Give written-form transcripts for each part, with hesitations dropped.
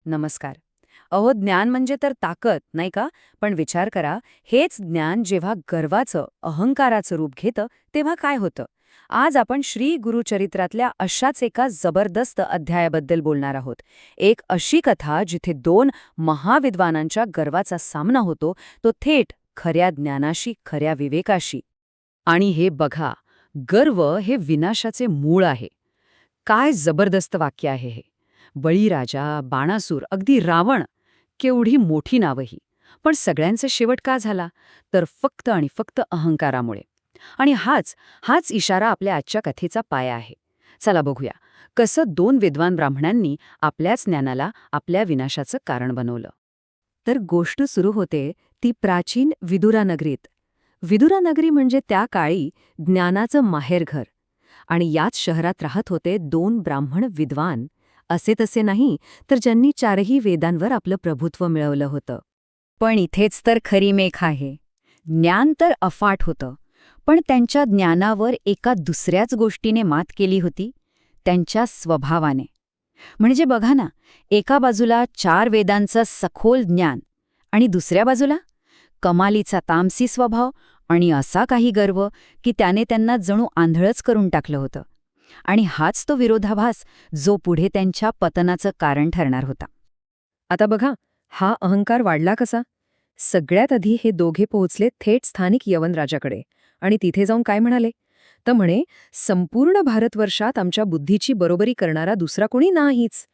नमस्कार. अहो, ज्ञान म्हणजे तर ताकद, नाही का? पण विचार करा, हेच ज्ञान जेव्हा गर्वाचं, अहंकाराचं रूप घेतं, तेव्हा काय होतं? आज आपण श्री गुरुचरित्रातल्या अशाच एका जबरदस्त अध्यायाबद्दल बोलणार आहोत. एक अशी कथा जिथे दोन महाविद्वानांच्या गर्वाचा सामना होतो, तो थेट खऱ्या ज्ञानाशी, खऱ्या विवेकाशी. आणि हे बघा, गर्व हे विनाशाचे मूळ आहे. काय जबरदस्त वाक्य आहे हे. बळीराजा, बाणासूर, अगदी रावण, केवढी मोठी नावंही. पण सगळ्यांचा शेवट का झाला? तर फक्त आणि फक्त अहंकारामुळे. आणि हाच इशारा आपल्या आजच्या कथेचा पाया आहे. चला बघूया, कसं दोन विद्वान ब्राह्मणांनी आपल्याच ज्ञानाला आपल्या विनाशाचं कारण बनवलं. तर गोष्ट सुरू होते ती प्राचीन विदुरा नगरीत. विदुरा नगरी म्हणजे त्या काळी ज्ञानाचं माहेरघर. आणि याच शहरात राहत होते दोन ब्राह्मण विद्वान, असे तसे नाही, तर ज्यांनी चारही वेदांवर आपलं प्रभुत्व मिळवलं होतं. पण इथेच तर खरी मेख आहे. ज्ञान तर अफाट होतं, पण त्यांच्या ज्ञानावर एका दुसऱ्याच गोष्टीने मात केली होती, त्यांच्या स्वभावाने. म्हणजे बघा ना, एका बाजूला चार वेदांचं सखोल ज्ञान आणि दुसऱ्या बाजूला कमालीचा तामसी स्वभाव आणि असा काही गर्व की त्याने त्यांना जणू आंधळच करून टाकलं होतं. आणि हाच तो विरोधाभास जो पुढे त्यांच्या पतनाचं कारण ठरणार होता. आता बघा, हा अहंकार वाढला कसा? सगळ्यात आधी हे दोघे पोहोचले थेट स्थानिक यवन राजाकडे आणि तिथे जाऊन काय म्हणाले? तर म्हणे, संपूर्ण भारतवर्षात आमच्या बुद्धीची बरोबरी करणारा दुसरा कोणी नाहीच.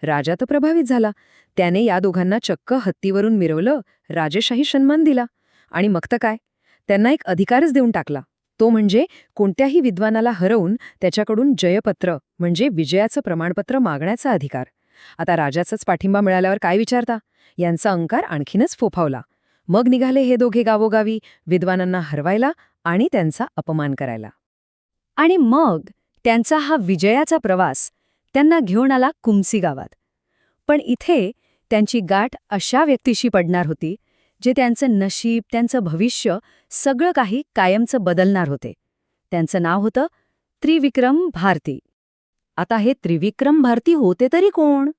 राजा तर प्रभावित झाला. त्याने या दोघांना चक्क हत्तीवरून मिरवलं, राजेशाही सन्मान दिला. आणि मग तर काय, त्यांना एक अधिकारच देऊन टाकला. तो म्हणजे कोणत्याही विद्वानाला हरवून त्याच्याकडून जयपत्र म्हणजे विजयाचं प्रमाणपत्र मागण्याचा अधिकार. आता राजाचाच पाठिंबा मिळाल्यावर काय विचारता? यांचा अहंकार आणखीनच फोफावला. मग निघाले हे दोघे गावोगावी विद्वानांना हरवायला आणि त्यांचा अपमान करायला. आणि मग त्यांचा हा विजयाचा प्रवास त्यांना घेऊन आला कुमसी गावात. पण इथे त्यांची गाठ अशा व्यक्तीशी पडणार होती जे त्यांचं नशीब, त्यांचं भविष्य, सगळं काही कायमचं बदलणार होते. त्यांचं नाव होतं त्रिविक्रम भारती. आता हे त्रिविक्रम भारती होते तरी कोण?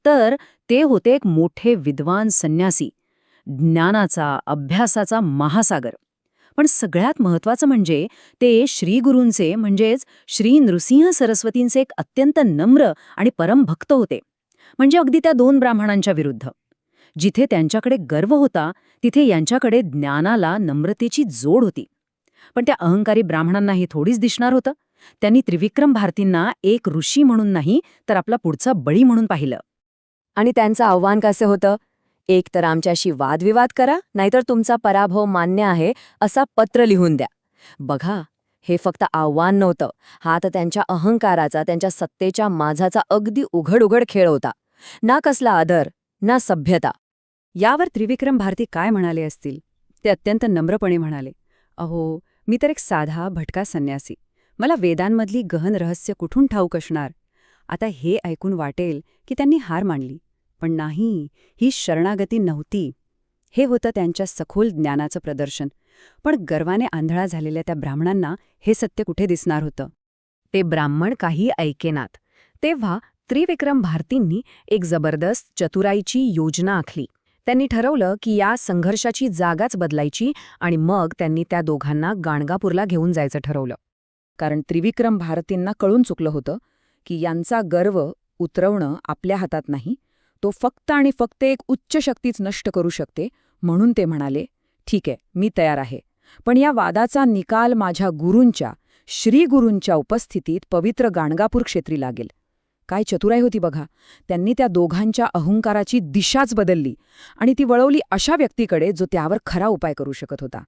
तर ते होते एक मोठे विद्वान संन्यासी, ज्ञानाचा, अभ्यासाचा महासागर. पण सगळ्यात महत्वाचं म्हणजे ते श्रीगुरूंचे म्हणजेच श्री नृसिंह सरस्वतींचे एक अत्यंत नम्र आणि परमभक्त होते. म्हणजे अगदी त्या दोन ब्राह्मणांच्या विरुद्ध. जिथे त्यांच्याकडे गर्व होता, तिथे यांच्याकडे ज्ञानाला नम्रतेची जोड होती. पण त्या अहंकारी ब्राह्मणांना हे थोडीच दिसणार होतं. त्यांनी त्रिविक्रम भारतींना एक ऋषी म्हणून नाही, तर आपला पुढचा बळी म्हणून पाहिलं. आणि त्यांचं आव्हान कसं होतं? एक तर आमच्याशी वादविवाद करा, नाहीतर तुमचा पराभव मान्य आहे असा पत्र लिहून द्या. बघा, हे फक्त आव्हान नव्हतं. हा तर त्यांच्या अहंकाराचा, त्यांच्या सत्तेच्या माझाचा अगदी उघड उघड खेळ होता. ना कसला आदर, ना सभ्यता. यावर त्रिविक्रम भारती काय म्हणाले असतील? ते अत्यंत नम्रपणे म्हणाले, अहो, मी तर एक साधा भटका संन्यासी. मला वेदांमधली गहन रहस्य कुठून ठाऊक असणार? आता हे ऐकून वाटेल की त्यांनी हार मानली. पण नाही, ही शरणागती नव्हती. हे होतं त्यांच्या सखोल ज्ञानाचं प्रदर्शन. पण गर्वाने आंधळा झालेल्या त्या ब्राह्मणांना हे सत्य कुठे दिसणार होतं? ते ब्राह्मण काही ऐकेनात. तेव्हा त्रिविक्रम भारतींनी एक जबरदस्त चतुराईची योजना आखली. त्यांनी ठरवलं की या संघर्षाची जागाच बदलायची आणि मग त्यांनी त्या दोघांना गाणगापूरला घेऊन जायचं ठरवलं. कारण त्रिविक्रम भारतींना कळून चुकलं होतं की यांचा गर्व उतरवणं आपल्या हातात नाही, तो फक्त आणि फक्त एक उच्च शक्तीच नष्ट करू शकते. म्हणून ते म्हणाले, ठीक आहे, मी तयार आहे. पण या वादाचा निकाल माझ्या गुरूंच्या, श्रीगुरूंच्या उपस्थितीत पवित्र गाणगापूर क्षेत्री लागेल. काय चतुराई होती बघा. त्यांनी त्या दोघांच्या अहंकाराची दिशाच बदलली आणि ती वळवली अशा व्यक्तीकडे जो त्यावर खरा उपाय करू शकत होता.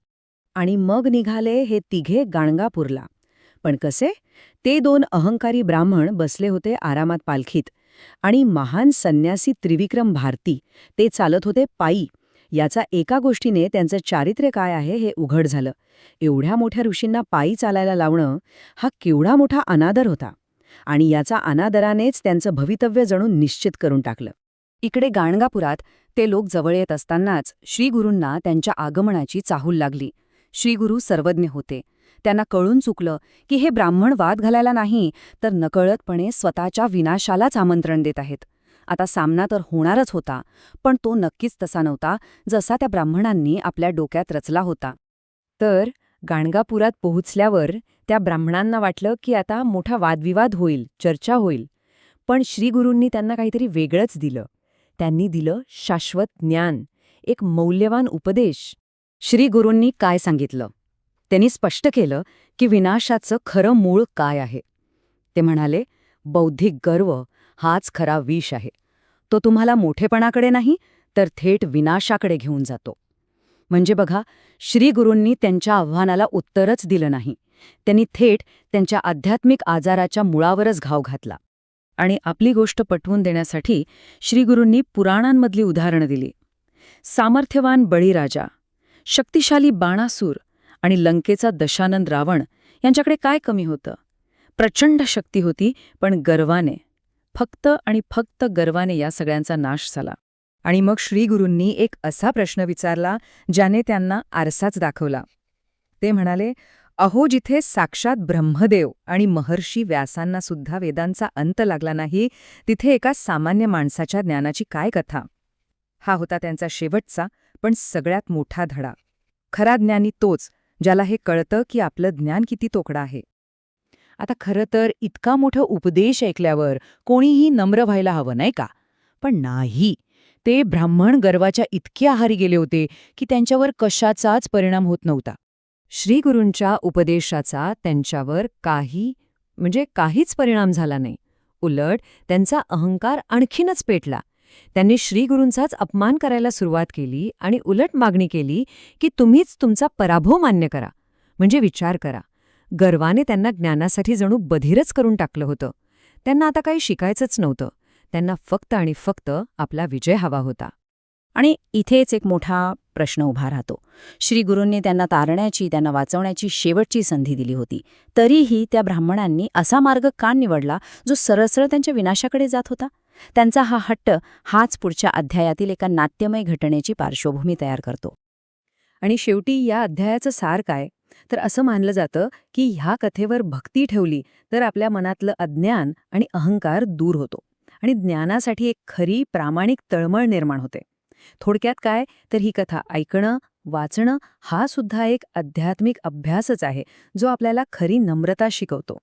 आणि मग निघाले हे तिघे गाणगापूरला. पण कसे? ते दोन अहंकारी ब्राह्मण बसले होते आरामात पालखीत आणि महान संन्यासी त्रिविक्रम भारती ते चालत होते पायी. याचा एका गोष्टीने त्यांचं चारित्र्य काय आहे हे उघड झालं. एवढ्या मोठ्या ऋषींना पायी चालायला लावणं हा केवढा मोठा अनादर होता. आणि याचा अनादरानेच त्यांचं भवितव्य जणू निश्चित करून टाकलं. इकडे गाणगापुरात ते लोक जवळ येत असतानाच श्रीगुरूंना त्यांच्या आगमनाची चाहूल लागली. श्रीगुरू सर्वज्ञ होते. त्यांना कळून चुकलं की हे ब्राह्मण वाद घालायला नाही, तर नकळतपणे स्वतःच्या विनाशालाच आमंत्रण देत आहेत. आता सामना तर होणारच होता, पण तो नक्कीच तसा नव्हता जसा त्या ब्राह्मणांनी आपल्या डोक्यात रचला होता. तर गाणगापुरात पोहोचल्यावर त्या ब्राह्मणांना वाटलं की आता मोठा वादविवाद होईल, चर्चा होईल. पण श्रीगुरूंनी त्यांना काहीतरी वेगळंच दिलं. त्यांनी दिलं शाश्वत ज्ञान, एक मौल्यवान उपदेश. श्रीगुरूंनी काय सांगितलं? त्यांनी स्पष्ट केलं की विनाशाचं खरं मूळ काय आहे. ते म्हणाले, बौद्धिक गर्व हाच खरा विष आहे. तो तुम्हाला मोठेपणाकडे नाही, तर थेट विनाशाकडे घेऊन जातो. म्हणजे बघा, श्रीगुरूंनी त्यांच्या आव्हानाला उत्तरच दिलं नाही. त्यांनी थेट त्यांच्या आध्यात्मिक आजाराच्या मुळावरच घाव घातला. आणि आपली गोष्ट पटवून देण्यासाठी श्रीगुरूंनी पुराणांमधली उदाहरणं दिली. सामर्थ्यवान बळीराजा, शक्तिशाली बाणासूर आणि लंकेचा दशानंद रावण यांच्याकडे काय कमी होतं? प्रचंड शक्ती होती, पण गर्वाने, फक्त आणि फक्त गर्वाने या सगळ्यांचा नाश झाला. आणि मग श्रीगुरूंनी एक असा प्रश्न विचारला ज्याने त्यांना आरसाच दाखवला. ते म्हणाले, अहो, जिथे साक्षात ब्रह्मदेव आणि महर्षी व्यासांना सुद्धा वेदांचा अंत लागला नाही, तिथे एका सामान्य माणसाच्या ज्ञानाची काय कथा? हा होता त्यांचा शेवटचा पण सगळ्यात मोठा धडा. खरा ज्ञानी तोच ज्याला हे कळतं की आपलं ज्ञान किती तोकडं आहे. आता खरं तर इतका मोठा उपदेश ऐकल्यावर कोणीही नम्र व्हायला हवं, नाही का? पण नाही. ते ब्राह्मण गर्वाच्या इतके आहारी गेले होते की त्यांच्यावर कशाचाच परिणाम होत नव्हता. श्रीगुरूंच्या उपदेशाचा त्यांच्यावर काहीच परिणाम झाला नाही. उलट त्यांचा अहंकार आणखीनच पेटला. त्यांनी श्रीगुरूंचाच अपमान करायला सुरुवात केली आणि उलट मागणी केली की तुम्हीच तुमचा पराभव मान्य करा. म्हणजे विचार करा, गर्वाने त्यांना ज्ञानासाठी जणू बधीरच करून टाकलं होतं. त्यांना आता काही शिकायचंच नव्हतं. त्यांना फक्त आणि फक्त आपला विजय हवा होता. आणि इथेच एक मोठा प्रश्न उभा राहतो. श्रीगुरूंनी त्यांना तारण्याची, त्यांना वाचवण्याची शेवटची संधी दिली होती. तरीही त्या ब्राह्मणांनी असा मार्ग का निवडला जो सरळ त्यांच्या विनाशाकडे जात होता? त्यांचा हा हट्ट हाच पुढच्या अध्यायातील एका नाट्यमय घटनेची पार्श्वभूमी तयार करतो. आणि शेवटी या अध्यायाचं सार काय? तर असं मानलं जातं की ह्या कथेवर भक्ती ठेवली तर आपल्या मनातलं अज्ञान आणि अहंकार दूर होतो आणि ज्ञानासाठी एक खरी प्रामाणिक तळमळ निर्माण होते. थोडक्यात काय, तर ही कथा ऐकणं, वाचणं हा सुद्धा एक आध्यात्मिक अभ्यासच आहे जो आपल्याला खरी नम्रता शिकवतो.